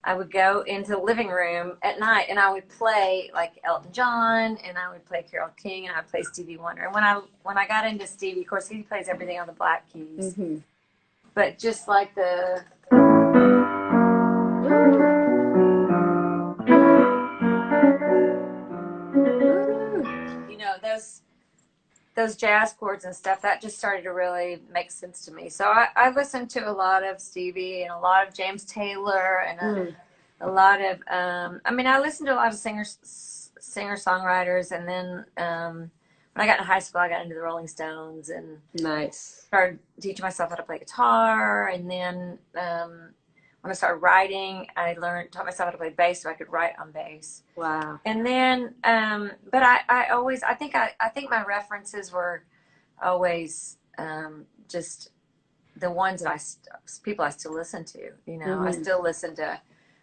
I would go into the living room at night and I would play like Elton John and I would play Carole King and I'd play Stevie Wonder. And when I got into Stevie, of course, he plays everything on the Black Keys, but just like the you know those jazz chords and stuff, that just started to really make sense to me. So I listened to a lot of Stevie and a lot of James Taylor and a lot of, I mean, I listened to a lot of singer-songwriters. And then when I got into high school, I got into the Rolling Stones and started teaching myself how to play guitar. And then when I started writing, I taught myself how to play bass so I could write on bass. Wow. And then, but I think my references were always just the ones that people I still listen to. You know, I still listen to.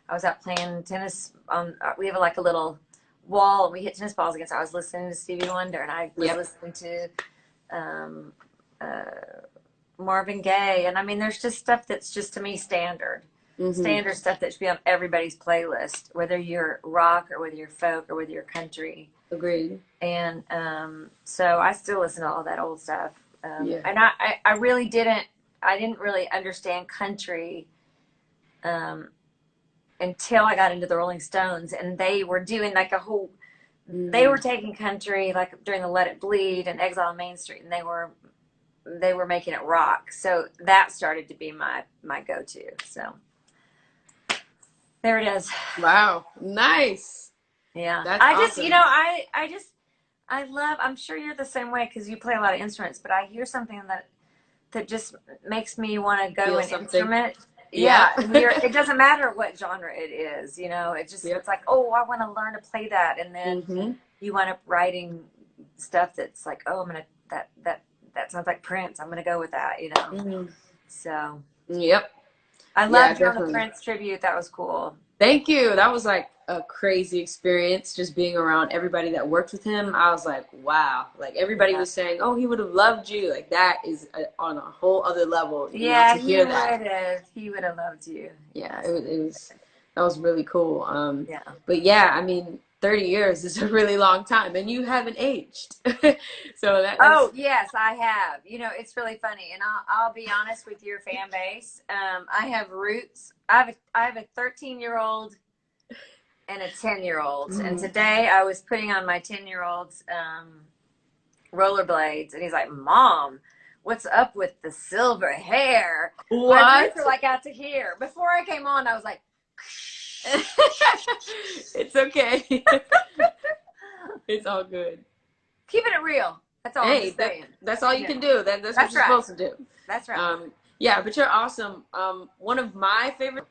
I was out playing tennis. We have like a little wall, and we hit tennis balls against. I was listening to Stevie Wonder, and I was listening to Marvin Gaye, and I mean, there's just stuff that's just to me standard. Standard stuff that should be on everybody's playlist, whether you're rock or whether you're folk or whether you're country. Agreed. And so I still listen to all that old stuff. And I really didn't really understand country until I got into the Rolling Stones, and they were doing like a whole, they were taking country like during the Let It Bleed and Exile on Main Street, and they were making it rock. So that started to be my go-to. So there it is. Wow. Nice. Yeah. That's awesome. You know, I love, I'm sure you're the same way because you play a lot of instruments, but I hear something that just makes me want to go an instrument. Yeah. It doesn't matter what genre it is, you know, it's like, oh, I want to learn to play that. And then you wind up writing stuff that's like, oh, that sounds like Prince. I'm going to go with that, you know? So. Yep. I loved you on the Prince tribute. That was cool. Thank you. That was like a crazy experience, just being around everybody that worked with him. I was like, wow. Like everybody was saying, oh, he would have loved you. Like that is on a whole other level. You know, to hear that. He would have loved you. Yeah, that was really cool. But yeah, I mean, 30 years is a really long time, and you haven't aged. So oh yes, I have. You know, it's really funny, and I'll be honest with your fan base. I have roots. I have a 13-year-old and a 10-year-old, and today I was putting on my 10-year-old's rollerblades, and he's like, "Mom, what's up with the silver hair?" What? My roots are like out to here. Before I came on, I was like. It's okay. It's all good. Keeping it real. That's all I'm saying. That's all you can do. That's what you're supposed to do. That's right. Yeah, but you're awesome. One of my favorite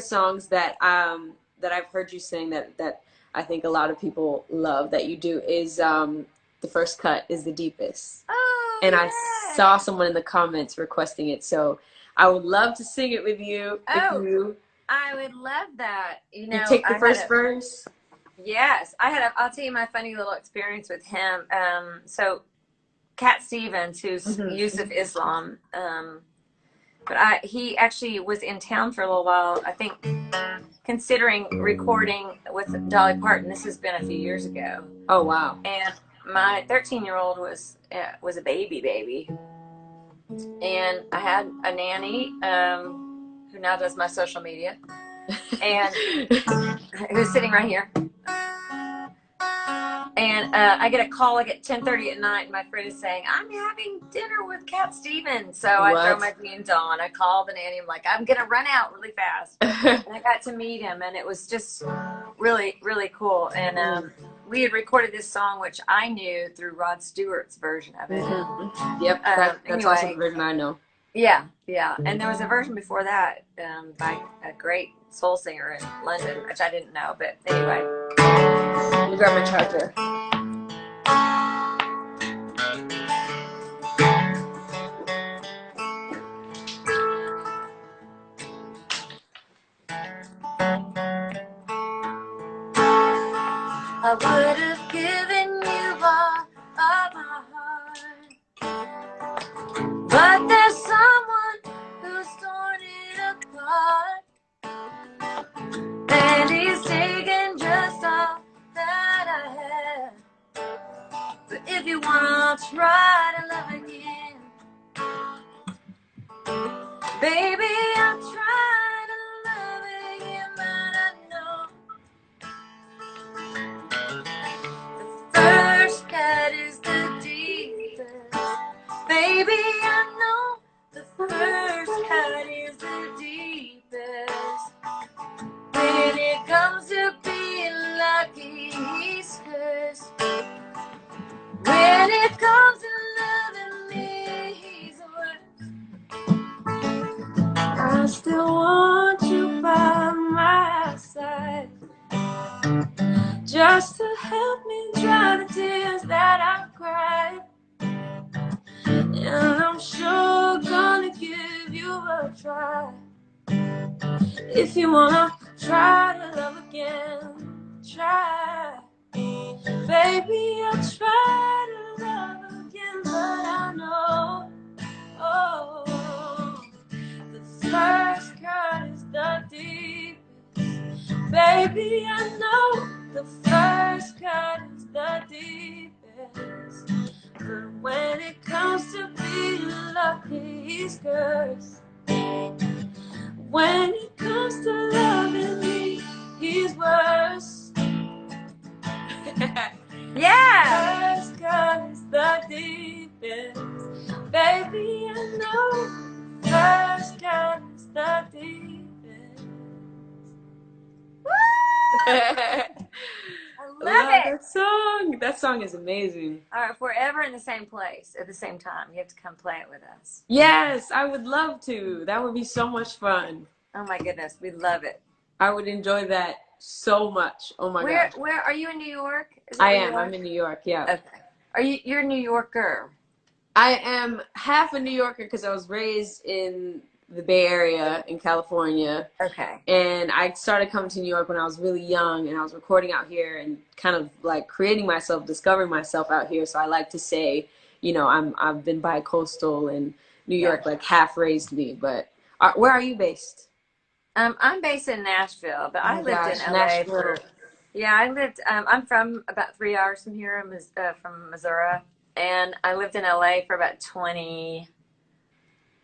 songs that I've heard you sing that I think a lot of people love that you do is The First Cut is the Deepest. Oh, and I saw someone in the comments requesting it, so I would love to sing it with you. Oh, I would love that. You know, take the first verse. Yes, I'll tell you my funny little experience with him. So, Cat Stevens, who's Yusuf Islam, but he actually was in town for a little while. I think considering recording with Dolly Parton. This has been a few years ago. Oh wow! And my 13-year-old was a baby. And I had a nanny who now does my social media, and who's sitting right here. And I get a call like at 10:30 at night, and my friend is saying, "I'm having dinner with Cat Stevens." So I throw my jeans on. I call the nanny. I'm like, "I'm gonna run out really fast." And I got to meet him, and it was just really, really cool. And we had recorded this song, which I knew through Rod Stewart's version of it. Yep, that's also the version I know. Yeah. And there was a version before that by a great soul singer in London, which I didn't know. But anyway. Let me grab my charger. I would have given you all of my heart, but there's someone who stole Baby, I'm trying to love again, but I know the first cut is the deepest. Baby, I know the first cut is the deepest. When it comes to being lucky, he's cursed. When it comes to loving me, he's worse. I still want you by my side, just to help me dry the tears that I've cried. And I'm sure gonna give you a try. If you wanna try to love again, try. Baby, I'll try to love again, but I know, oh, the first cut is the deepest. Baby, I know the first cut is the deepest. But when it comes to being lucky, he's cursed. When it comes to loving me, he's worse. Yeah! First cut is the deepest. Baby, I know first cut is the deepest. I love it. That song. That song is amazing. All right, if we're ever in the same place at the same time, you have to come play it with us. Yes, I would love to. That would be so much fun. Oh my goodness, we love it. I would enjoy that so much. Oh my gosh. Where are you in New York? I am. I'm in New York. Yeah. Okay. You're a New Yorker? I am half a New Yorker because I was raised in the Bay Area in California. Okay. And I started coming to New York when I was really young, and I was recording out here and kind of like creating myself, discovering myself out here. So I like to say, you know, I've been bi-coastal, and New York like half raised me. But where are you based? I'm based in Nashville, but I lived in LA Nashville. I'm from about 3 hours from here, from Missouri, and I lived in LA for about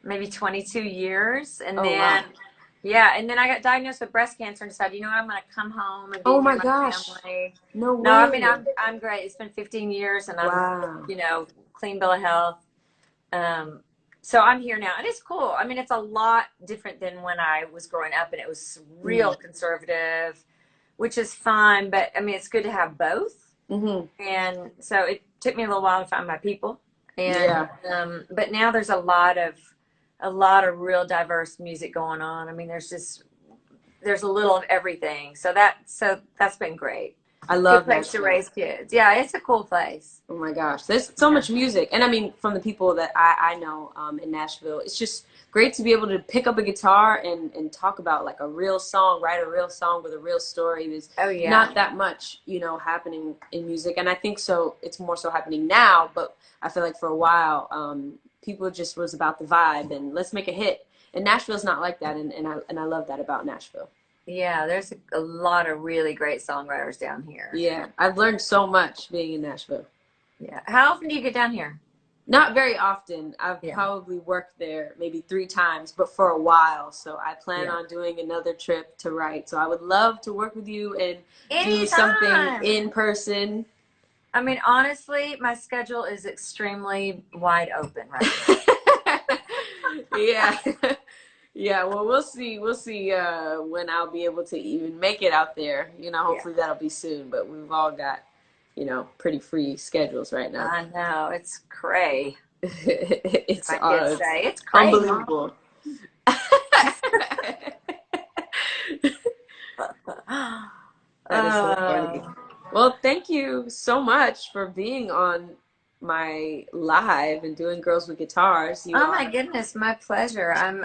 maybe 22 years, and then I got diagnosed with breast cancer and decided, you know what, I'm going to come home and be with my family. No way. No, I mean, I'm great. It's been 15 years, and I'm, you know, clean bill of health. So I'm here now, and it's cool. I mean, it's a lot different than when I was growing up, and it was real conservative, which is fine. But I mean, it's good to have both. Mm-hmm. And so it took me a little while to find my people. And but now there's a lot of real diverse music going on. I mean, there's a little of everything. So that's been great. I love that place to raise kids. Yeah, it's a cool place. Oh my gosh, there's so much music, and I mean, from the people that I know in Nashville, it's just great to be able to pick up a guitar and talk about like a real song, write a real song with a real story. There's not that much, you know, happening in music, and I think so. It's more so happening now, but I feel like for a while, people just was about the vibe and let's make a hit. And Nashville's not like that, and I love that about Nashville. Yeah, there's a lot of really great songwriters down here. Yeah, I've learned so much being in Nashville. Yeah. How often do you get down here? Not very often. I've probably worked there maybe 3 times, but for a while. So I plan on doing another trip to write. So I would love to work with you and do something in person. I mean, honestly, my schedule is extremely wide open right now. Yeah. Yeah, well, we'll see. We'll see when I'll be able to even make it out there. You know, hopefully that'll be soon. But we've all got, you know, pretty free schedules right now. I know. It's cray. It's it's cray, unbelievable. That is so funny. Well, thank you so much for being on my live and doing Girls with Guitars. My goodness, my pleasure. I'm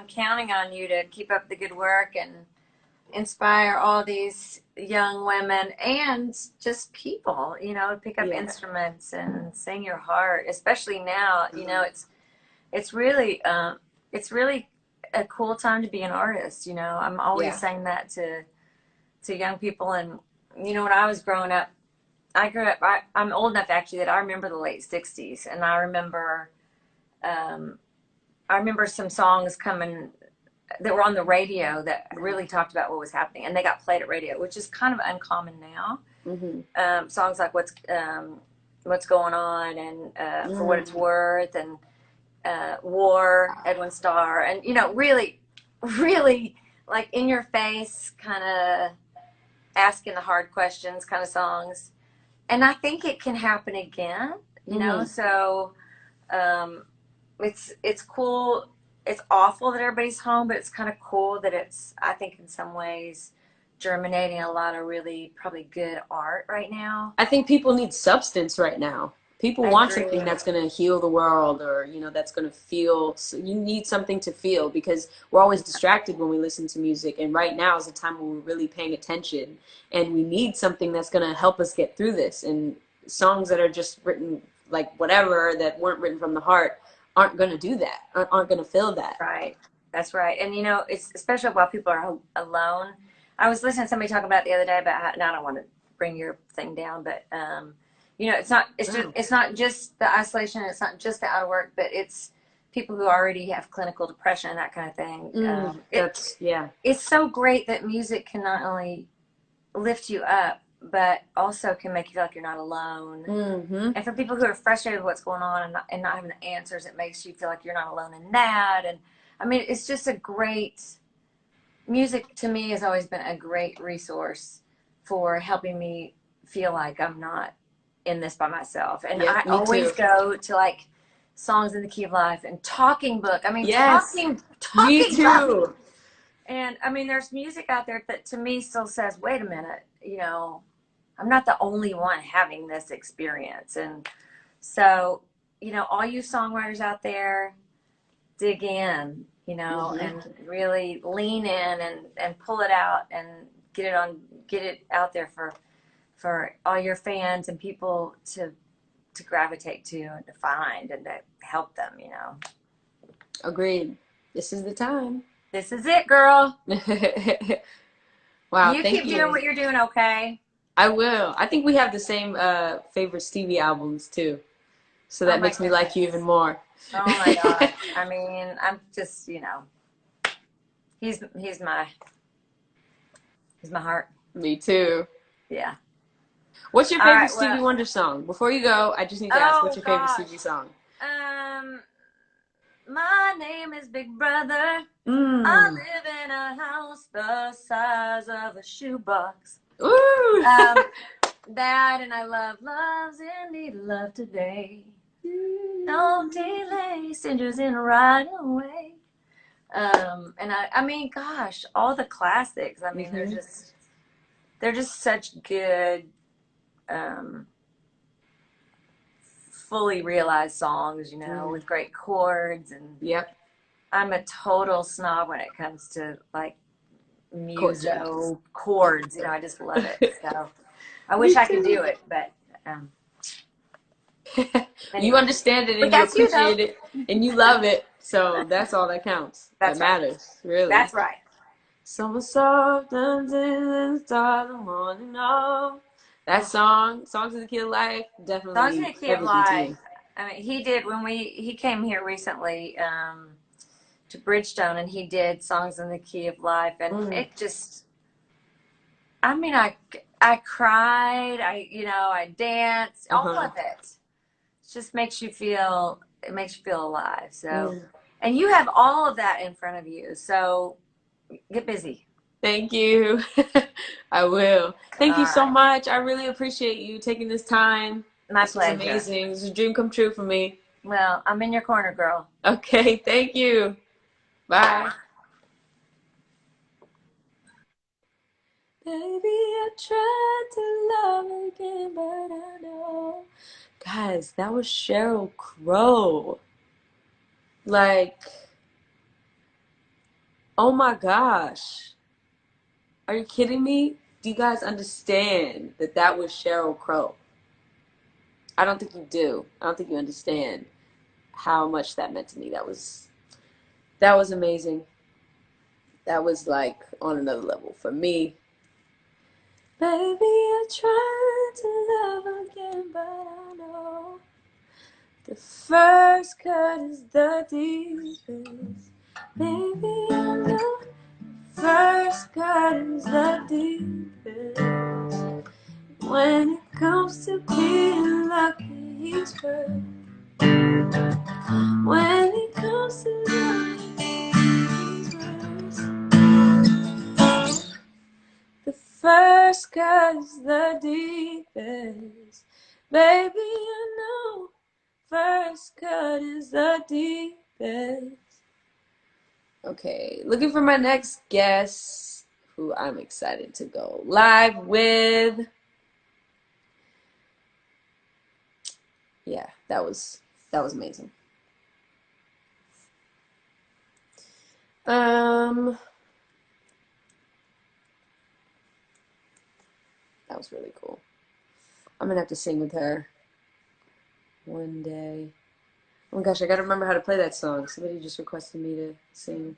counting on you to keep up the good work and inspire all these young women and just people, you know, pick up instruments and sing your heart, especially now. You know, it's really a cool time to be an artist. You know, I'm always saying that to young people. And you know, when I was growing up, I'm old enough actually that I remember the late 60s, and I remember I remember some songs coming that were on the radio that really talked about what was happening, and they got played at radio, which is kind of uncommon now. Songs like what's going on, and for what it's worth, and War, Edwin Starr, and really, really like in your face, kind of asking the hard questions, kind of songs. And I think it can happen again, So it's cool. It's awful that everybody's home, but it's kind of cool that it's, I think, in some ways, germinating a lot of really probably good art right now. I think people need substance right now. People want something that's going to heal the world, or that's going to feel. So you need something to feel, because we're always distracted when we listen to music, and right now is the time when we're really paying attention, and we need something that's going to help us get through this. And songs that are just written like whatever, that weren't written from the heart, aren't going to do that. Aren't going to fill that. Right. That's right. And it's especially while people are alone. I was listening to somebody talk about it the other day about how, and I don't want to bring your thing down, but it's not just the isolation, it's not just the out of work, but it's people who already have clinical depression and that kind of thing. It's so great that music can not only lift you up, but also can make you feel like you're not alone. And for people who are frustrated with what's going on and not having the answers, it makes you feel like you're not alone in that. And I mean, it's just a great, music to me has always been a great resource for helping me feel like I'm not in this by myself. And I always go to like Songs in the Key of Life and Talking Book. I mean, talking me too. Book. And I mean, there's music out there that to me still says, wait a minute, I'm not the only one having this experience. And so, all you songwriters out there, dig in, and really lean in and pull it out and get it out there for all your fans and people to gravitate to and to find and to help them, Agreed. This is the time. This is it, girl. Wow, you keep doing what you're doing, okay? I will. I think we have the same favorite Stevie albums too, so that makes me like you even more. Oh my god! I mean, I'm just he's my heart. Me too. Yeah. What's your favorite Stevie Wonder song? Before you go, I just need to ask, what's your favorite Stevie song? My name is Big Brother. I live in a house the size of a shoebox. Ooh. That, and I love Love's in Need of Love Today. Don't delay, strangers in right away. And I mean, gosh, all the classics. I mean, they're just such good, fully realized songs, with great chords. And I'm a total snob when it comes to like muso chords. I just love it. So I wish I could do it, but anyway. You understand it and you appreciate it and you love it, so that's all that counts. That matters, really. That's right. Summer soft and start the morning off. That song, Songs in the Key of Life, definitely. Songs in the Key of Life. I mean, he did when he came here recently to Bridgestone, and he did Songs in the Key of Life, and it just, I mean, I cried, I danced, all of it. It just makes you feel alive. So, and you have all of that in front of you. So get busy. Thank you. I will. Thank you so much. I really appreciate you taking this time. My pleasure. This was amazing. This is a dream come true for me. Well, I'm in your corner, girl. Okay. Thank you. Bye. Baby, I tried to love again, but I know. Guys, that was Sheryl Crow. Like, oh my gosh. Are you kidding me? Do you guys understand that was Sheryl Crow? I don't think you do. I don't think you understand how much that meant to me. That was amazing. That was like on another level for me. Baby, I tried to love again, but I know The first cut is the deepest. Baby, I know. First cut is the deepest. When it comes to being lucky, he's first. When it comes to love, he's first. The first cut is the deepest. Baby, I know. First cut is the deepest. Okay, looking for my next guest, who I'm excited to go live with. Yeah, that was amazing. That was really cool. I'm gonna have to sing with her one day. Oh my gosh, I gotta remember how to play that song. Somebody just requested me to sing.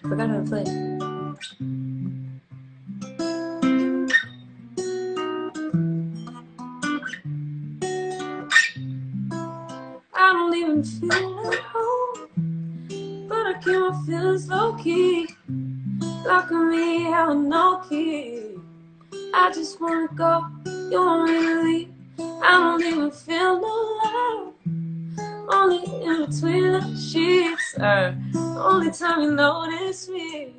Forgot how to play. I don't even feel at home, but I keep my feelings low key. Locking me out, no key. I just wanna go, you want me to leave. I don't even feel no love. Only in between the sheets. The only time you notice me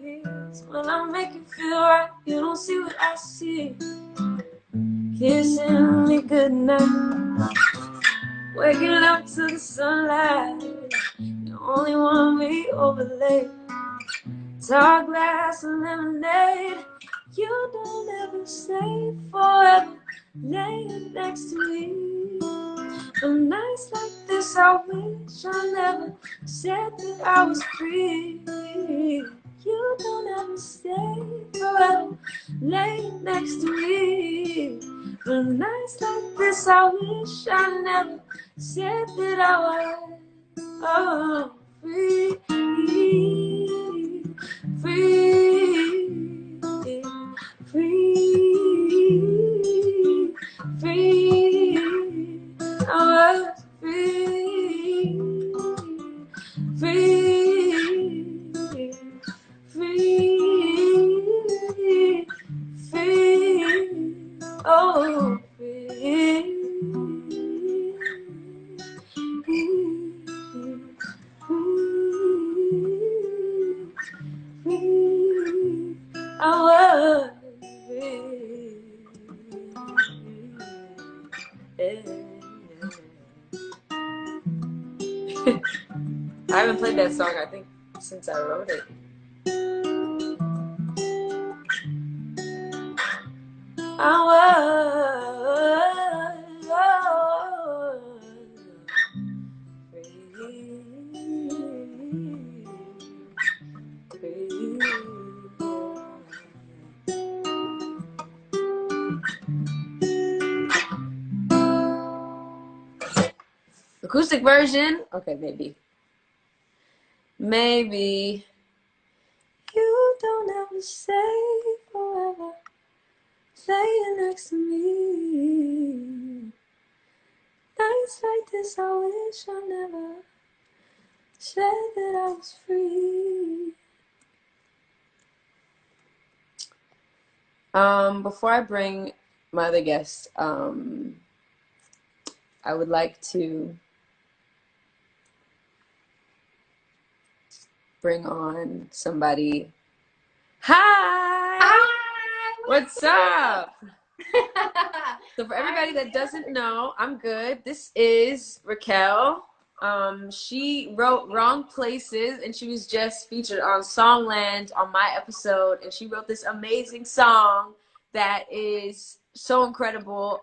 is when I make you feel right. You don't see what I see. Kissing me goodnight, waking up to the sunlight. You only want me over late. Dark glass and lemonade. You don't ever stay forever, laying next to me. On nights like this, I wish I never said that I was free. You don't ever stay forever, laying next to me. On nights like this, I wish I never said that I was free. Free, free, free. I was free, free, free, free. Oh, free. I was free. I haven't played that song, I think, since I wrote it. I was free. Acoustic version. Okay, maybe. You don't ever stay forever, laying next to me. Nights like this, I wish I never said that I was free. Before I bring my other guest, I would like to bring on somebody. Hi! What's up? So for everybody that doesn't know, I'm good. This is Raquel. She wrote Wrong Places, and she was just featured on Songland on my episode, and she wrote this amazing song that is so incredible.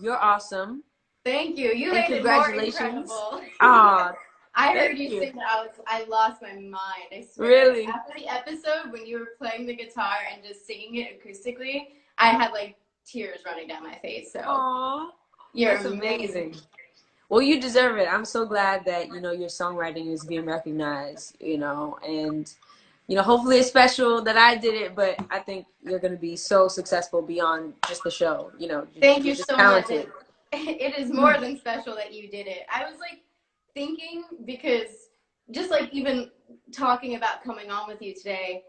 You're awesome. Thank you. You and made congratulations. It more incredible. Aw, I heard you sing that. I lost my mind. I swear. Really? After the episode, when you were playing the guitar and just singing it acoustically, I had like tears running down my face. So, Aww, you're that's amazing. Well, you deserve it. I'm so glad that your songwriting is being recognized. And you know, hopefully it's special that I did it, but I think you're going to be so successful beyond just the show. You know, Thank you just so talented. much. It is more than special that you did it. I was like thinking, because just like even talking about coming on with you today,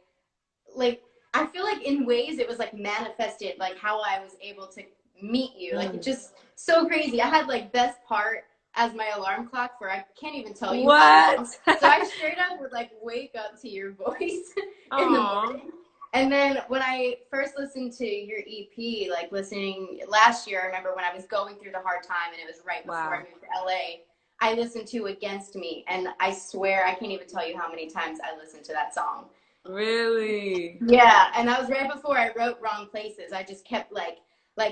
like I feel like in ways it was like manifested, like how I was able to meet you. Like it's just so crazy. I had like best part as my alarm clock for I can't even tell you how long. So I straight up would like wake up to your voice in the morning. And then when I first listened to your EP, like listening last year, I remember when I was going through the hard time and it was right before I moved to LA, I listened to Against Me, and I swear I can't even tell you how many times I listened to that song. Really? Yeah, and that was right before I wrote Wrong Places. I just kept like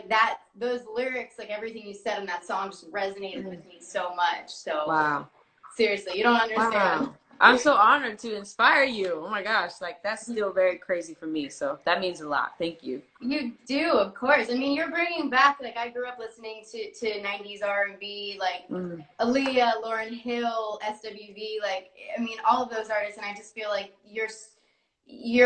that, those lyrics, like everything you said in that song just resonated with me so much. So wow. Seriously, you don't understand. Wow. I'm so honored to inspire you. Oh my gosh, like that's still very crazy for me. So that means a lot. Thank you. You do, of course. I mean, you're bringing back, like I grew up listening to 90s R&B, like Aaliyah, Lauryn Hill, SWV, like, I mean, all of those artists. And I just feel like your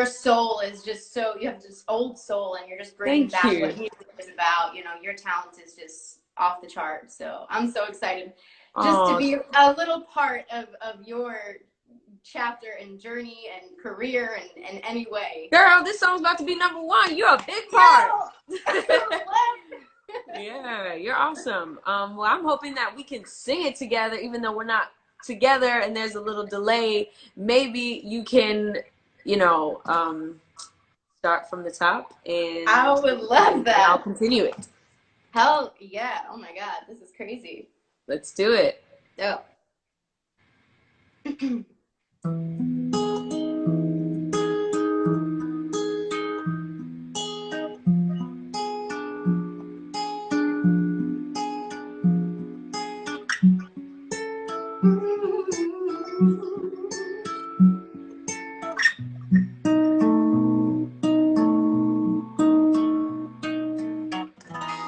soul is just so, you have this old soul, and you're just bringing back what music is about. You know, your talent is just off the charts. So I'm so excited just to be a little part of your chapter and journey and career and any way. Girl, this song's about to be #1. You're a big part. Yeah, you're awesome. Well, I'm hoping that we can sing it together, even though we're not together and there's a little delay. Maybe you can, you know, start from the top, and I would love that. I'll continue it. Hell yeah. Oh my God, this is crazy. Let's do it. Oh.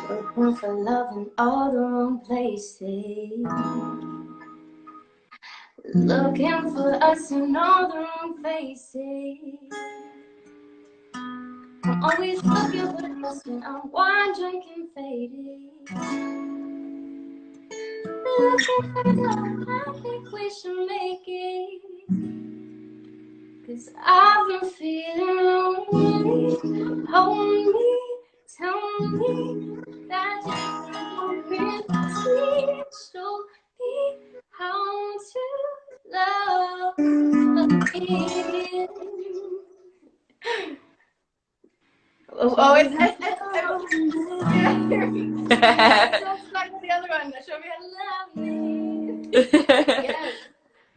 Looking for love in all the wrong places. Looking for us in all the wrong faces. I'm always looking for us when I'm wine drinking faded. Looking for love, I think we should make it. 'Cause I've been feeling lonely. Hold me, tell me that you really show me how to love again. It's like the other one. Show me how to love me. Yes.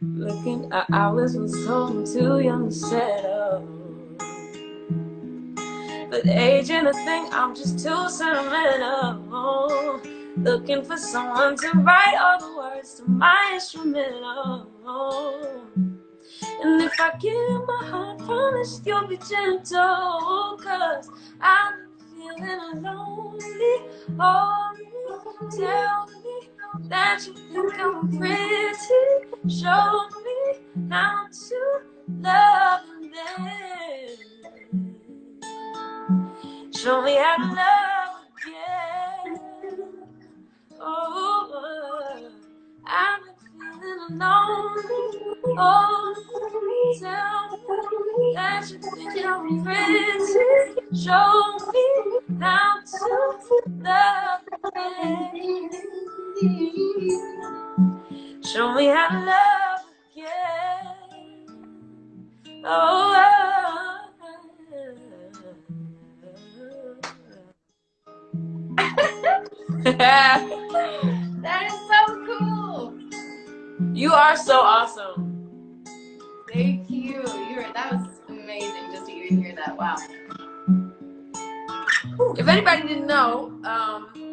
Looking at hours was told I'm too young to settle. But age ain't a thing, I'm just too sentimental. Looking for someone to write all the words to my instrumental. And if I give you my heart, promise you'll be gentle. 'Cause I'm feeling lonely. Oh, tell me that you think I'm pretty. Show me how to love and then show me how to love again. Oh, I've been feeling lonely. Oh, tell me that you think I'm pretty. Show me how to love again. Show me how to love again. Oh, That is so cool. You are so awesome. Thank you. That was amazing just to even hear that. Wow. If anybody didn't know,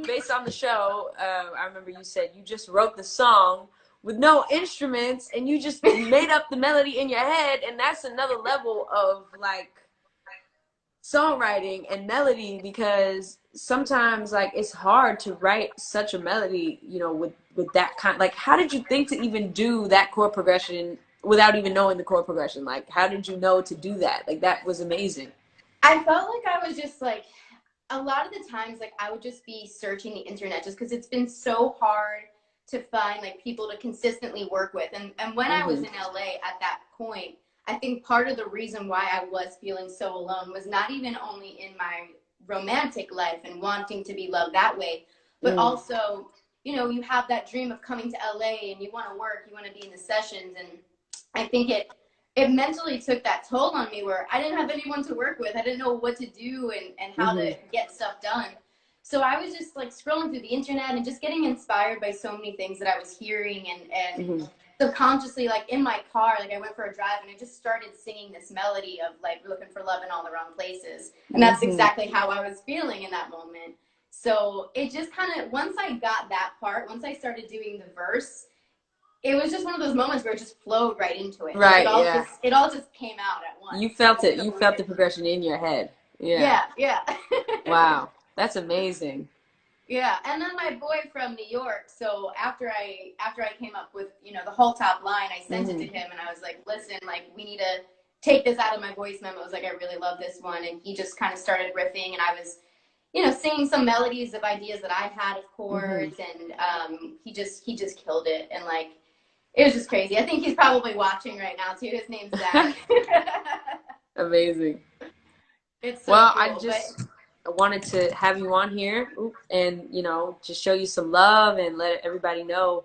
based on the show, I remember you said you just wrote the song with no instruments and you just made up the melody in your head, and that's another level of like songwriting and melody, because sometimes like it's hard to write such a melody, you know, with that kind. Like, how did you think to even do that chord progression without even knowing the chord progression? Like, how did you know to do that? Like, that was amazing. I felt like I was just like, a lot of the times, like, I would just be searching the internet just because it's been so hard to find like people to consistently work with. And when I was in LA at that point, I think part of the reason why I was feeling so alone was not even only in my romantic life and wanting to be loved that way, but also, you know, you have that dream of coming to LA and you want to work, you want to be in the sessions. And I think it mentally took that toll on me where I didn't have anyone to work with. I didn't know what to do and how to get stuff done. So I was just like scrolling through the internet and just getting inspired by so many things that I was hearing and subconsciously, like in my car, like I went for a drive and I just started singing this melody of like looking for love in all the wrong places. And that's exactly how I was feeling in that moment. So it just kind of, once I got that part, once I started doing the verse, it was just one of those moments where it just flowed right into it. Right, it all just came out at once. You felt it. You felt the progression in your head. Yeah. Wow, that's amazing. Yeah, and then my boy from New York. So after I came up with, you know, the whole top line, I sent it to him and I was like, listen, like we need to take this out of my voice memos. Like I really love this one, and he just kind of started riffing, and I was, you know, singing some melodies of ideas that I had of chords, and he just killed it, and like it was just crazy. I think he's probably watching right now too. His name's Zach. Amazing. It's so cool, I wanted to have you on here and, you know, just show you some love and let everybody know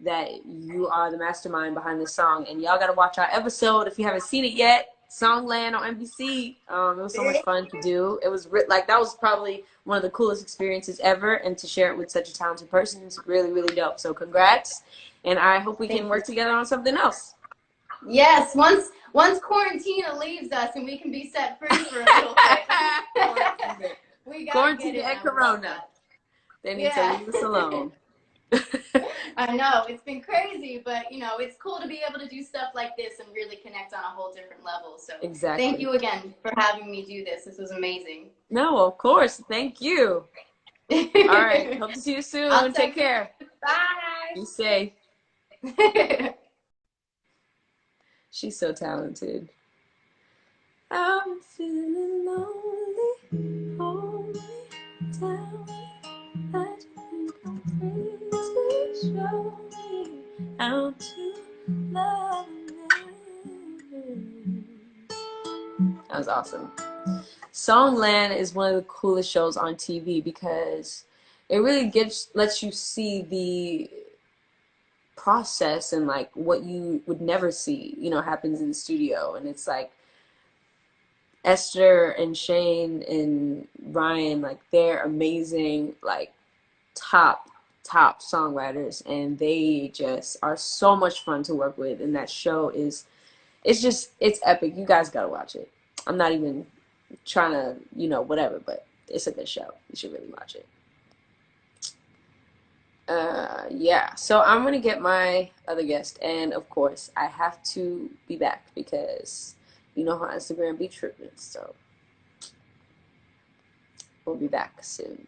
that you are the mastermind behind this song. And y'all got to watch our episode if you haven't seen it yet. Songland on NBC. It was so much fun to do. It was like that was probably one of the coolest experiences ever, and to share it with such a talented person is really, really dope. So congrats, and I hope we can work together on something else. Yes, once Quarantina leaves us and we can be set free for a little bit. We got Quarantine and Corona. They need to leave us alone. I know, it's been crazy, but you know, it's cool to be able to do stuff like this and really connect on a whole different level. So thank you again for having me do this. This was amazing. No, of course. Thank you. All right. Hope to see you soon. Take care. Bye. Be safe. She's so talented. I'm feeling lonely, lonely, down. I think I'm free to show me how to love me. That was awesome. Songland is one of the coolest shows on TV because it really lets you see the process and like what you would never see, you know, happens in the studio. And it's like Esther and Shane and Ryan, like they're amazing, like top songwriters, and they just are so much fun to work with. And that show is, it's epic. You guys gotta watch it. I'm not even trying to, you know, whatever, but it's a good show. You should really watch it. Yeah, so I'm gonna get my other guest, and of course I have to be back because you know how Instagram be tripping. So we'll be back soon.